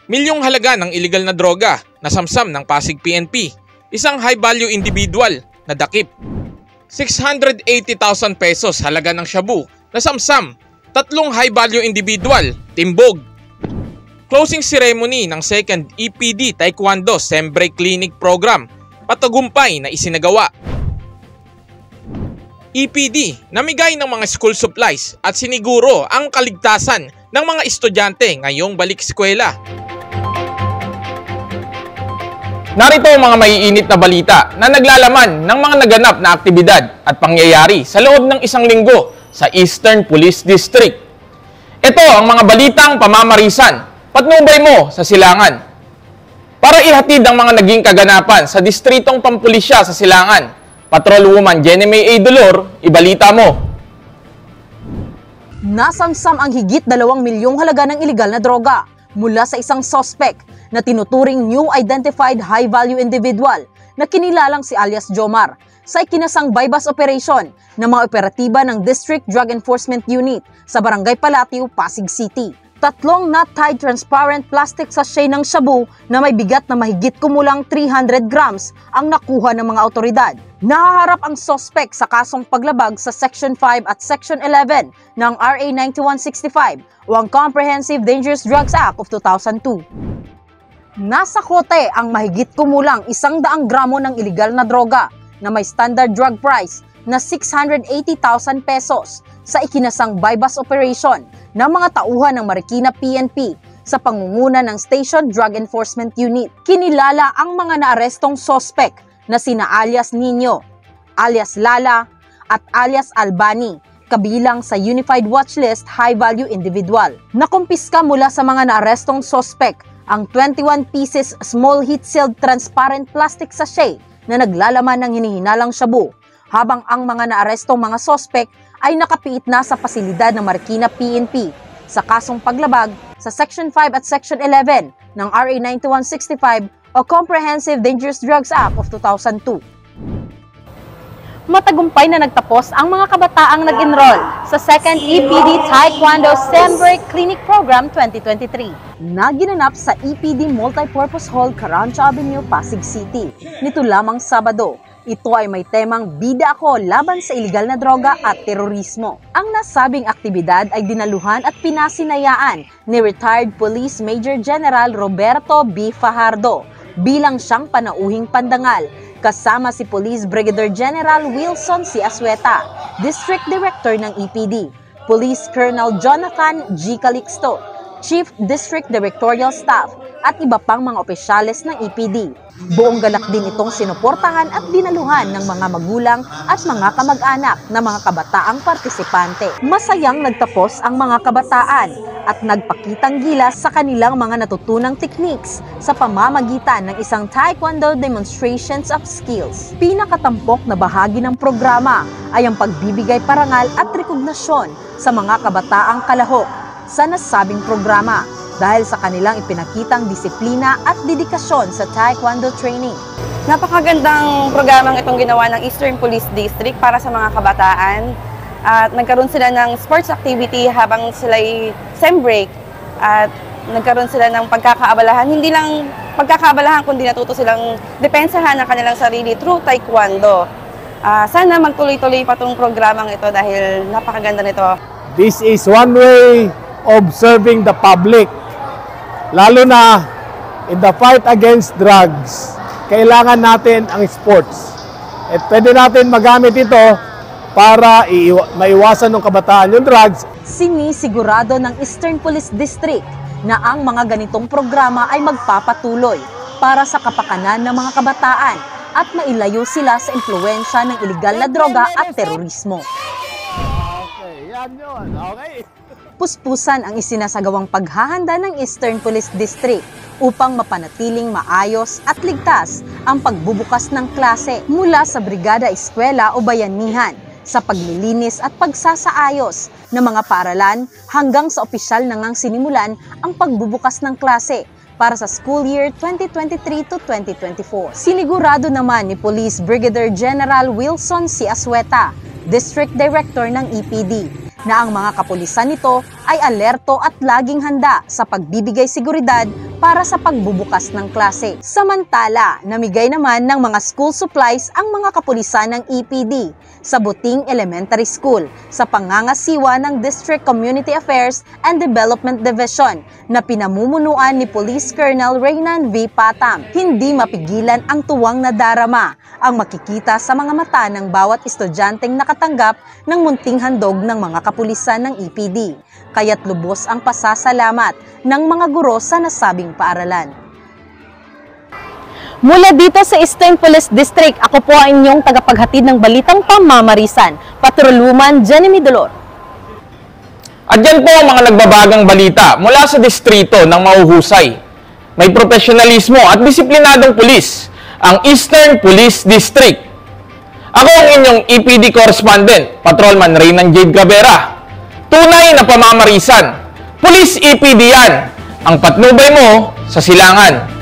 Milyong halaga ng illegal na droga na samsam ng Pasig PNP. Isang high-value individual na dakip. 680,000 pesos halaga ng shabu na samsam. 3 high-value individual, timbog. Closing ceremony ng 2nd EPD Taekwondo Sembre Clinic Program, patagumpay na isinagawa. EPD, namigay ng mga school supplies at siniguro ang kaligtasan ng mga estudyante ngayong balik eskwela. Narito ang mga maiinit na balita na naglalaman ng mga naganap na aktibidad at pangyayari sa loob ng isang linggo sa Eastern Police District. Ito ang mga balitang pamamarisan, patnubay mo sa Silangan. Para ihatid ang mga naging kaganapan sa Distritong Pampulisya sa Silangan, Patrolwoman Jenny May A. Dolor, ibalita mo. Nasamsam ang higit 2 milyong halaga ng iligal na droga mula sa isang suspect na tinuturing new identified high-value individual na kinilalang si alias Jomar sa ikinasang bypass operation ng mga operatiba ng District Drug Enforcement Unit sa Barangay Palatio, Pasig City. 3 knot-tied transparent plastic sachet ng shabu na may bigat na mahigit kumulang 300 grams ang nakuha ng mga otoridad. Nahaharap ang suspect sa kasong paglabag sa Section 5 at Section 11 ng RA 9165 o ang Comprehensive Dangerous Drugs Act of 2002. Nasa kote ang mahigit kumulang 100 gramo ng iligal na droga na may standard drug price na 680,000 pesos sa ikinasang bypass operation ng mga tauhan ng Marikina PNP sa pangunguna ng Station Drug Enforcement Unit. Kinilala ang mga naarestong suspect na sina alias Nino, alias Lala at alias Albani, kabilang sa Unified Watchlist high-value individual. Nakumpiska mula sa mga naarestong suspect ang 21 pieces small heat-sealed transparent plastic sachet na naglalaman ng hinihinalang shabu, habang ang mga naarestong mga suspect ay nakapiit na sa pasilidad ng Marikina PNP sa kasong paglabag sa Section 5 at Section 11 ng RA 9165 o Comprehensive Dangerous Drugs Act of 2002. Matagumpay na nagtapos ang mga kabataang nag-enroll sa 2nd EPD Taekwondo Sembre Clinic Program 2023 na ginanap sa EPD Multipurpose Hall, Carancha Avenue, Pasig City. Nito lamang Sabado, ito ay may temang Bida Ako laban sa iligal na droga at terorismo. Ang nasabing aktibidad ay dinaluhan at pinasinayaan ni retired Police Major General Roberto B. Fajardo bilang siyang panauhing pandangal, kasama si Police Brigadier General Wilson C. Asueta, District Director ng EPD, Police Colonel Jonathan G. Calixto, Chief District Directorial Staff at iba pang mga opisyales ng EPD. Buong galak din itong sinuportahan at dinaluhan ng mga magulang at mga kamag-anak na mga kabataang partisipante. Masayang nagtapos ang mga kabataan at nagpakitang gilas sa kanilang mga natutunang techniques sa pamamagitan ng isang Taekwondo demonstrations of skills. Pinakatampok na bahagi ng programa ay ang pagbibigay parangal at rekognasyon sa mga kabataang kalahok sa nasabing programa dahil sa kanilang ipinakitang disiplina at dedikasyon sa Taekwondo training. Napakagandang programang itong ginawa ng Eastern Police District para sa mga kabataan. At nagkaroon sila ng sports activity habang sila'y sem break at nagkaroon sila ng pagkakaabalahan. Hindi lang pagkakaabalahan kundi natuto silang depensahan ng kanilang sarili through Taekwondo. Sana magtuloy-tuloy pa itong programang ito dahil napakaganda nito. This is one way of serving the public. Lalo na in the fight against drugs, kailangan natin ang sports. At pwede natin magamit ito para maiwasan ng kabataan yung drugs. Sinisigurado ng Eastern Police District na ang mga ganitong programa ay magpapatuloy para sa kapakanan ng mga kabataan at mailayo sila sa impluwensya ng iligal na droga at terorismo. Okay, yan yun. Okay. Puspusan ang isinasagawang paghahanda ng Eastern Police District upang mapanatiling maayos at ligtas ang pagbubukas ng klase mula sa brigada, eskwela o bayanihan sa paglilinis at pagsasaayos ng mga paaralan hanggang sa opisyal na ngang sinimulan ang pagbubukas ng klase para sa school year 2023 to 2024. Sinigurado naman ni Police Brigadier General Wilson C. Asueta, District Director ng EPD, na ang mga kapulisan nito ay alerto at laging handa sa pagbibigay seguridad para sa pagbubukas ng klase. Samantala, namigay naman ng mga school supplies ang mga kapulisan ng EPD sa Buting Elementary School sa pangangasiwa ng District Community Affairs and Development Division na pinamumunuan ni Police Colonel Reynan V. Patam. Hindi mapigilan ang tuwang nadarama ang makikita sa mga mata ng bawat estudyanteng nakatanggap ng munting handog ng mga kapulisan ng EPD. Kaya't lubos ang pasasalamat ng mga guro sa nasabing paaralan. Mula dito sa Eastern Police District, ako po ang inyong tagapaghatid ng balitang pamamarisan, Patrolwoman Jenny Midolor. At yan po ang mga nagbabagang balita mula sa distrito ng mahuhusay. May profesionalismo at disiplinadong pulis, ang Eastern Police District. Ako ang inyong EPD correspondent, Patrolman Reynan Jade Cabera. Tunay na pamamarisan. Police EPD yan. Ang patnubay mo sa silangan.